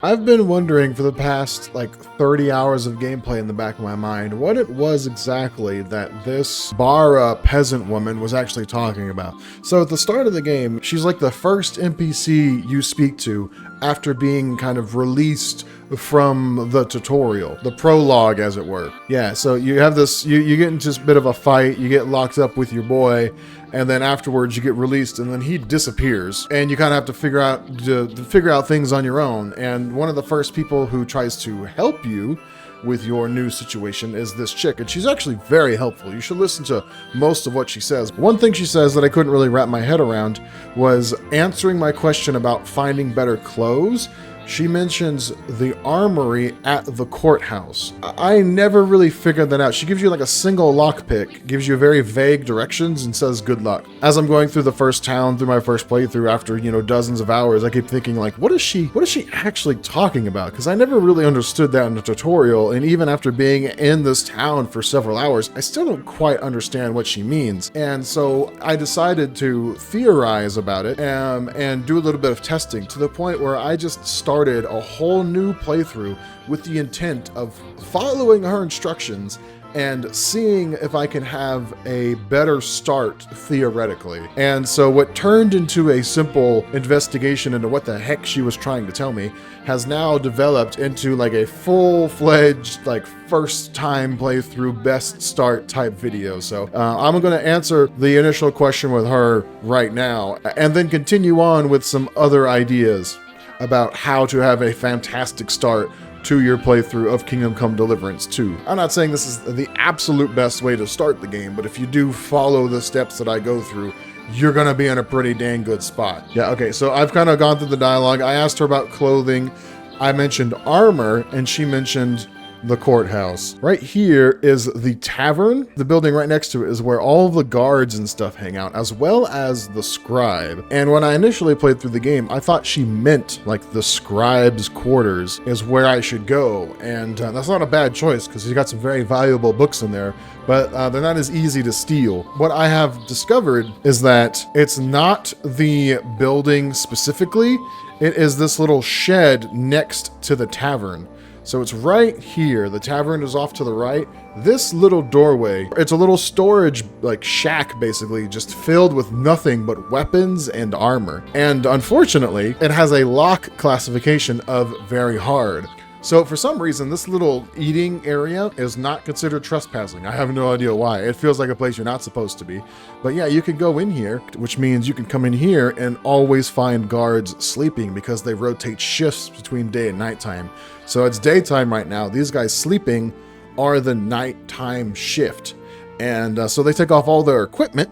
I've been wondering for the past like 30 hours of gameplay in the back of my mind what it was exactly that this Bara peasant woman was actually talking about. So at the start of the game, she's like the first NPC you speak to after being kind of released from the tutorial, the prologue as it were. Yeah, so you have this, you get into this bit of a fight, you get locked up with your boy, and then afterwards you get released and then he disappears and you kind of have to figure out things on your own. And one of the first people who tries to help you with your new situation is this chick, and she's actually very helpful. You should listen to most of what she says. One thing she says that I couldn't really wrap my head around was answering my question about finding better clothes. She mentions the armory at the courthouse. I never really figured that out. She gives you like a single lockpick, gives you very vague directions and says good luck. As I'm going through the first town, through my first playthrough after, dozens of hours, I keep thinking like, what is she actually talking about? Because I never really understood that in the tutorial, and even after being in this town for several hours, I still don't quite understand what she means. And so I decided to theorize about it and do a little bit of testing to the point where I just started a whole new playthrough with the intent of following her instructions and seeing if I can have a better start theoretically. And so what turned into a simple investigation into what the heck she was trying to tell me has now developed into like a full-fledged, like first time playthrough best start type video. So I'm going to answer the initial question with her right now and then continue on with some other ideas about how to have a fantastic start to your playthrough of Kingdom Come Deliverance 2. I'm not saying this is the absolute best way to start the game, but if you do follow the steps that I go through, you're gonna be in a pretty dang good spot. Yeah, okay, so I've kind of gone through the dialogue. I asked her about clothing. I mentioned armor, and she mentioned the courthouse. Right here is the tavern. The building right next to it is where all of the guards and stuff hang out, as well as the scribe. And when I initially played through the game, I thought she meant like the scribe's quarters is where I should go. And that's not a bad choice because you got some very valuable books in there, but they're not as easy to steal. What I have discovered is that it's not the building specifically, it is this little shed next to the tavern. So it's right here. The tavern is off to the right. This little doorway, it's a little storage like shack basically, just filled with nothing but weapons and armor. And unfortunately, it has a lock classification of very hard. So for some reason, this little eating area is not considered trespassing. I have no idea why. It feels like a place you're not supposed to be. But yeah, you can go in here, which means you can come in here and always find guards sleeping because they rotate shifts between day and nighttime. So it's daytime right now. These guys sleeping are the nighttime shift. And so they take off all their equipment,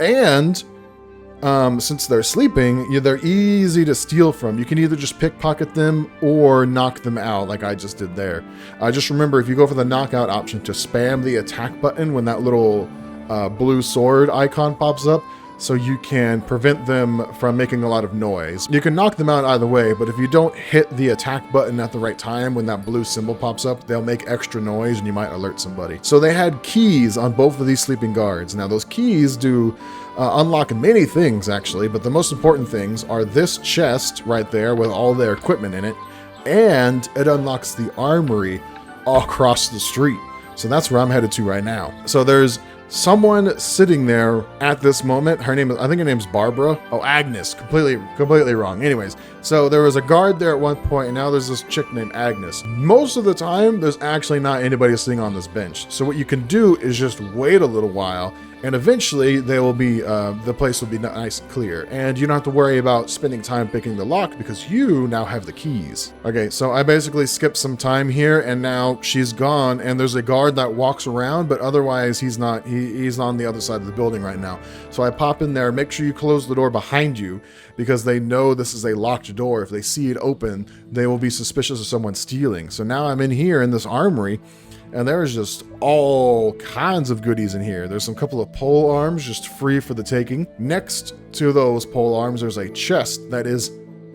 and since they're sleeping, they're easy to steal from. You can either just pickpocket them or knock them out like I just did there. Just remember, if you go for the knockout option, to spam the attack button when that little blue sword icon pops up, so you can prevent them from making a lot of noise. You can knock them out either way, but if you don't hit the attack button at the right time when that blue symbol pops up, they'll make extra noise and you might alert somebody. So they had keys on both of these sleeping guards. Now those keys do unlock many things actually, but the most important things are this chest right there with all their equipment in it, and it unlocks the armory across the street. So that's where I'm headed to right now. So there's someone sitting there at this moment. I think her name's Barbara. Oh, Agnes. Completely wrong. Anyways, so there was a guard there at one point, and now there's this chick named Agnes. Most of the time, there's actually not anybody sitting on this bench. So what you can do is just wait a little while, and eventually they will be the place will be nice and clear, and you don't have to worry about spending time picking the lock because you now have the keys. Okay, so I basically skipped some time here, and now she's gone, and there's a guard that walks around, but otherwise he's not. He's on the other side of the building right now. So I pop in there. Make sure you close the door behind you because they know this is a locked door. If they see it open, they will be suspicious of someone stealing. So now I'm in here in this armory, and there's just all kinds of goodies in here. There's some couple of pole arms just free for the taking. Next to those pole arms, there's a chest that is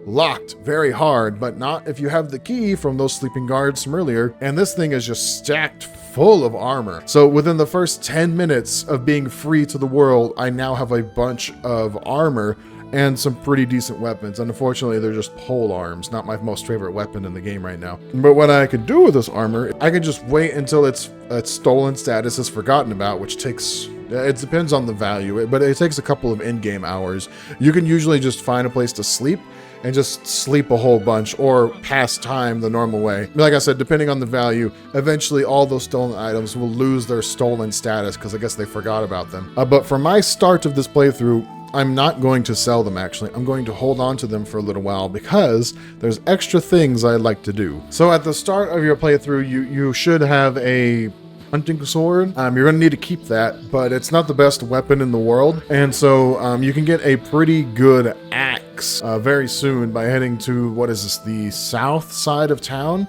locked very hard, but not if you have the key from those sleeping guards from earlier. And this thing is just stacked full of armor. So within the first 10 minutes of being free to the world, I now have a bunch of armor and some pretty decent weapons. Unfortunately, they're just pole arms, not my most favorite weapon in the game right now. But what I could do with this armor, I could just wait until its stolen status is forgotten about, which takes, it depends on the value, but it takes a couple of in-game hours. You can usually just find a place to sleep and just sleep a whole bunch or pass time the normal way. Like I said, depending on the value, eventually all those stolen items will lose their stolen status because I guess they forgot about them. But for my start of this playthrough, I'm not going to sell them actually. I'm going to hold on to them for a little while because there's extra things I'd like to do. So at the start of your playthrough, you should have a hunting sword. You're going to need to keep that, but it's not the best weapon in the world. And so you can get a pretty good axe very soon by heading to, what is this, the south side of town?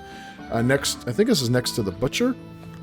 Next, I think this is next to the butcher.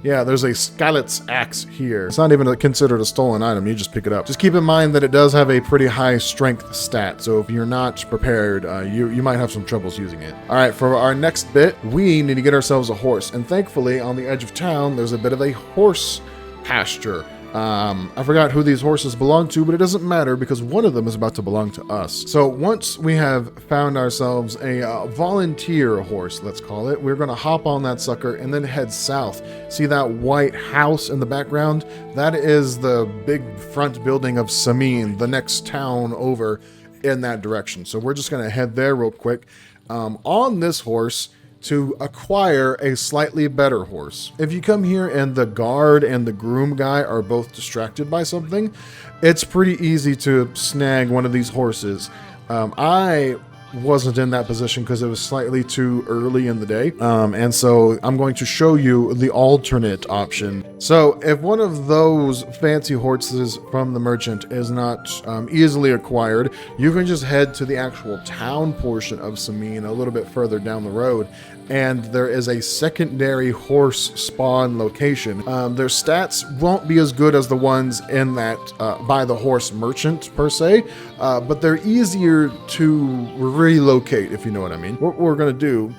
Yeah, there's a Skalitz axe here. It's not even considered a stolen item, you just pick it up. Just keep in mind that it does have a pretty high strength stat, so if you're not prepared, you might have some troubles using it. All right, for our next bit, we need to get ourselves a horse, and thankfully, on the edge of town, there's a bit of a horse pasture. I forgot who these horses belong to, but it doesn't matter because one of them is about to belong to us. So once we have found ourselves a volunteer horse, let's call it, we're going to hop on that sucker and then head south. See that white house in the background? That is the big front building of Samin, the next town over in that direction. So we're just going to head there real quick on this horse to acquire a slightly better horse. If you come here and the guard and the groom guy are both distracted by something, it's pretty easy to snag one of these horses. I wasn't in that position because it was slightly too early in the day. And so I'm going to show you the alternate option. So if one of those fancy horses from the merchant is not easily acquired, you can just head to the actual town portion of Samin a little bit further down the road. And there is a secondary horse spawn location. Their stats won't be as good as the ones in that by the horse merchant per se, but they're easier to relocate, if you know what I mean. What we're gonna do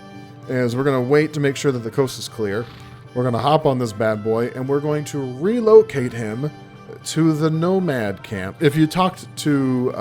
is we're gonna wait to make sure that the coast is clear. We're gonna hop on this bad boy and we're going to relocate him to the nomad camp. If you talked to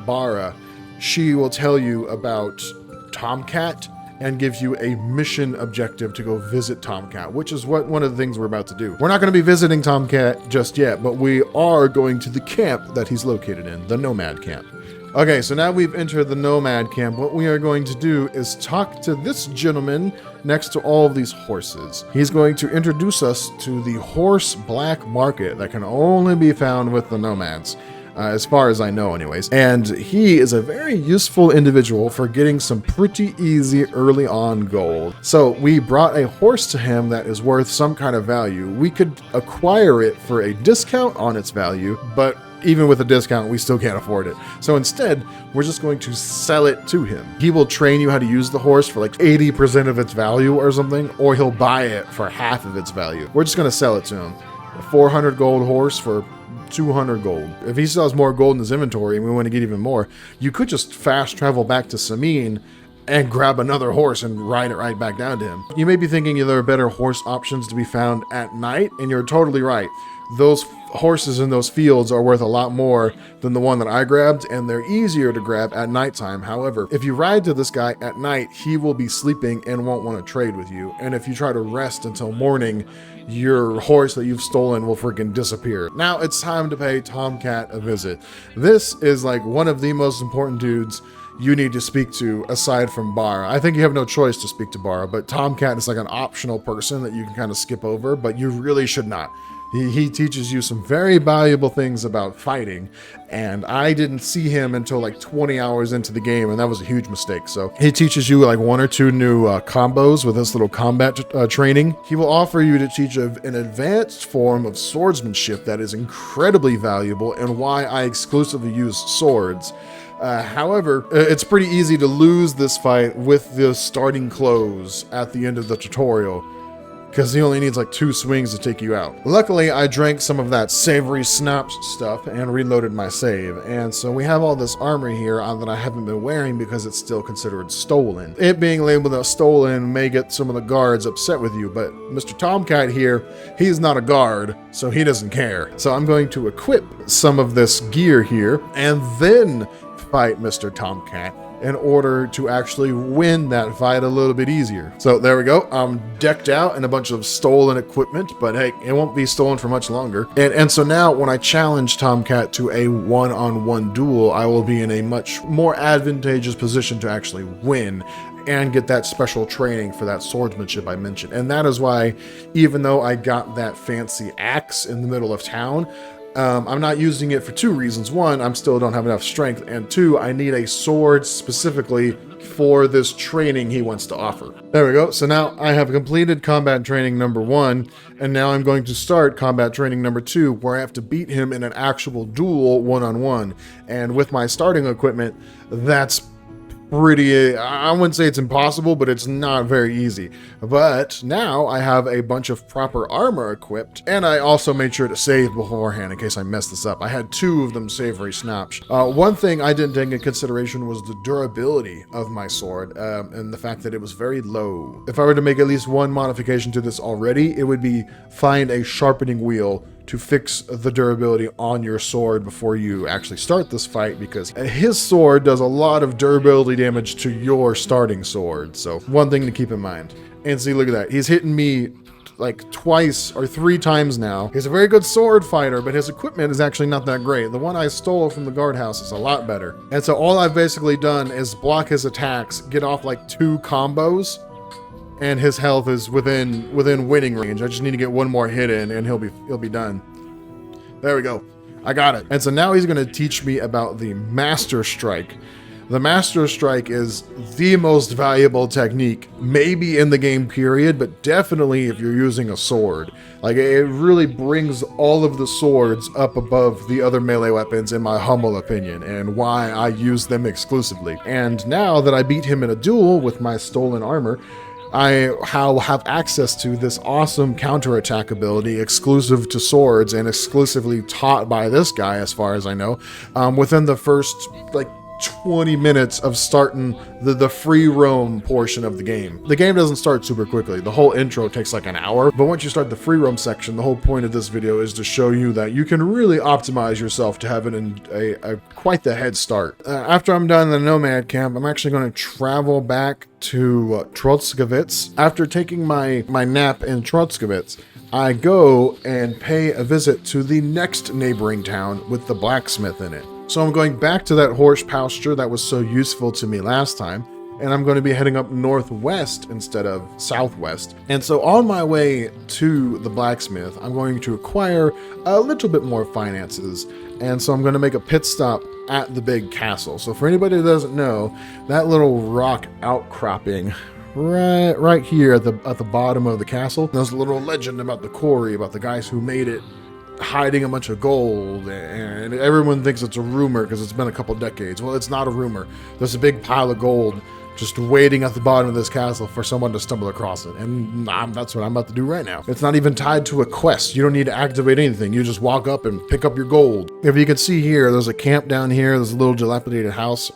Bara, she will tell you about Tomcat and give you a mission objective to go visit Tomcat, which is what one of the things we're about to do. We're not going to be visiting Tomcat just yet, but we are going to the camp that he's located in, the Nomad Camp. Okay, so now we've entered the Nomad Camp. What we are going to do is talk to this gentleman next to all of these horses. He's going to introduce us to the horse black market that can only be found with the nomads. As far as I know anyways. And he is a very useful individual for getting some pretty easy early on gold. So we brought a horse to him that is worth some kind of value. We could acquire it for a discount on its value, but even with a discount, we still can't afford it. So instead, we're just going to sell it to him. He will train you how to use the horse for like 80% of its value or something, or he'll buy it for half of its value. We're just going to sell it to him. A 400 gold horse for 200 gold. If he still has more gold in his inventory and we want to get even more, you could just fast travel back to Samin and grab another horse and ride it right back down to him. You may be thinking there are better horse options to be found at night, and you're totally right. Those horses in those fields are worth a lot more than the one that I grabbed, and they're easier to grab at nighttime. However, if you ride to this guy at night, he will be sleeping and won't want to trade with you. And if you try to rest until morning, your horse that you've stolen will freaking disappear. Now it's time to pay Tomcat a visit. This is like one of the most important dudes you need to speak to aside from Bara. I think you have no choice to speak to Bara, but Tomcat is like an optional person that you can kind of skip over, but you really should not. He teaches you some very valuable things about fighting, and I didn't see him until like 20 hours into the game, and that was a huge mistake. So he teaches you like 1 or 2 new combos with this little combat training. He will offer you to teach an advanced form of swordsmanship that is incredibly valuable and why I exclusively use swords. However, it's pretty easy to lose this fight with the starting close at the end of the tutorial, because he only needs like 2 swings to take you out. Luckily, I drank some of that savory snaps stuff and reloaded my save, and so we have all this armor here that I haven't been wearing because it's still considered stolen. It being labeled as stolen may get some of the guards upset with you, but Mr. Tomcat here, he's not a guard, so he doesn't care. So I'm going to equip some of this gear here, and then fight Mr. Tomcat in order to actually win that fight a little bit easier. So there we go. I'm decked out in a bunch of stolen equipment, but hey, it won't be stolen for much longer. And so now when I challenge Tomcat to a one-on-one duel, I will be in a much more advantageous position to actually win and get that special training for that swordsmanship I mentioned. And that is why, even though I got that fancy axe in the middle of town, I'm not using it for two reasons. One, I still don't have enough strength, and two, I need a sword specifically for this training he wants to offer. There we go. So now I have completed combat training number 1, and now I'm going to start combat training number 2, where I have to beat him in an actual duel one-on-one. And with my starting equipment, that's pretty, I wouldn't say it's impossible, but it's not very easy. But now I have a bunch of proper armor equipped, and I also made sure to save beforehand in case I messed this up. I had 2 of them savory snaps. One thing I didn't take into consideration was the durability of my sword, and the fact that it was very low. If I were to make at least one modification to this already, it would be find a sharpening wheel to fix the durability on your sword before you actually start this fight, because his sword does a lot of durability damage to your starting sword. So one thing to keep in mind. And see, look at that. He's hitting me like twice or 3 times now. He's a very good sword fighter, but his equipment is actually not that great. The one I stole from the guardhouse is a lot better. And so all I've basically done is block his attacks, get off like 2 combos, and his health is within winning range. I just need to get one more hit in, and he'll be done. There we go. I got it. And so now he's going to teach me about the Master Strike. The Master Strike is the most valuable technique, maybe in the game period, but definitely if you're using a sword. Like, it really brings all of the swords up above the other melee weapons, in my humble opinion, and why I use them exclusively. And now that I beat him in a duel with my stolen armor, I have access to this awesome counterattack ability exclusive to swords and exclusively taught by this guy, as far as I know, within the first, like, 20 minutes of starting the free roam portion of the game. The game doesn't start super quickly. The whole intro takes like an hour, but once you start the free roam section, the whole point of this video is to show you that you can really optimize yourself to have quite the head start. After I'm done in the Nomad camp, I'm actually going to travel back to Trotskovitz. After taking my nap in Trotskovitz, I go and pay a visit to the next neighboring town with the blacksmith in it. So I'm going back to that horse pasture that was so useful to me last time, and I'm going to be heading up northwest instead of southwest. And so on my way to the blacksmith, I'm going to acquire a little bit more finances, and so I'm going to make a pit stop at the big castle. So for anybody who doesn't know, that little rock outcropping right here at the bottom of the castle, there's a little legend about the quarry, about the guys who made it, hiding a bunch of gold, and everyone thinks it's a rumor because it's been a couple decades. Well, it's not a rumor. There's a big pile of gold just waiting at the bottom of this castle for someone to stumble across it, and that's what I'm about to do right now. It's not even tied to a quest. You don't need to activate anything. You just walk up and pick up your gold. If you can see here, there's a camp down here. There's a little dilapidated house.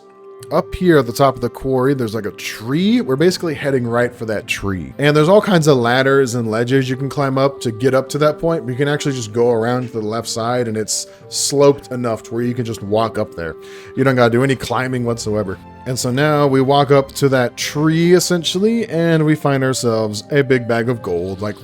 Up here at the top of the quarry, there's like a tree. We're basically heading right for that tree. And there's all kinds of ladders and ledges you can climb up to get up to that point. But you can actually just go around to the left side, and it's sloped enough to where you can just walk up there. You don't gotta do any climbing whatsoever. And so now we walk up to that tree essentially, and we find ourselves a big bag of gold, like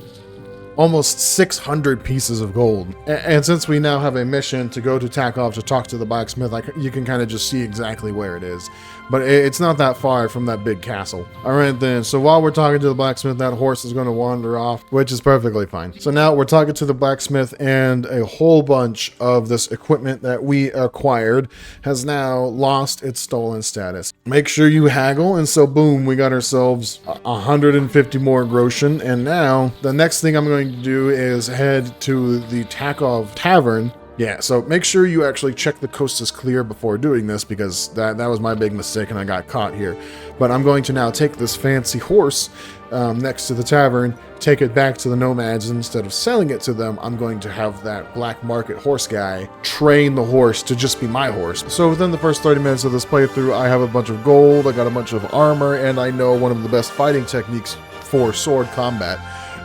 almost 600 pieces of gold. And since we now have a mission to go to Takov to talk to the blacksmith, you can kind of just see exactly where it is. But it's not that far from that big castle. All right then, so while we're talking to the blacksmith, that horse is going to wander off, which is perfectly fine. So now we're talking to the blacksmith, and a whole bunch of this equipment that we acquired has now lost its stolen status. Make sure you haggle, and so boom, we got ourselves 150 more groschen. And now the next thing I'm going to do is head to the Takov Tavern. Yeah, so make sure you actually check the coast is clear before doing this, because that was my big mistake and I got caught here. But I'm going to now take this fancy horse next to the tavern, take it back to the nomads, and instead of selling it to them, I'm going to have that black market horse guy train the horse to just be my horse. So within the first 30 minutes of this playthrough, I have a bunch of gold, I got a bunch of armor, and I know one of the best fighting techniques for sword combat.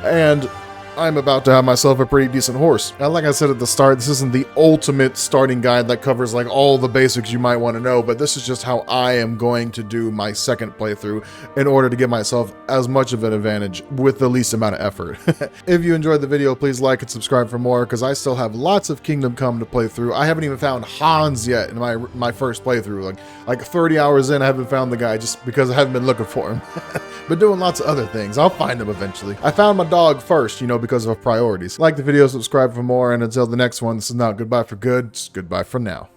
And I'm about to have myself a pretty decent horse. And like I said at the start, this isn't the ultimate starting guide that covers like all the basics you might want to know, but this is just how I am going to do my second playthrough in order to give myself as much of an advantage with the least amount of effort. If you enjoyed the video, please like and subscribe for more, because I still have lots of Kingdom Come to play through. I haven't even found Hans yet in my first playthrough. Like 30 hours in, I haven't found the guy just because I haven't been looking for him. But doing lots of other things. I'll find him eventually. I found my dog first, you know, because of priorities. Like the video, subscribe for more, and until the next one, this is not goodbye for good, it's goodbye for now.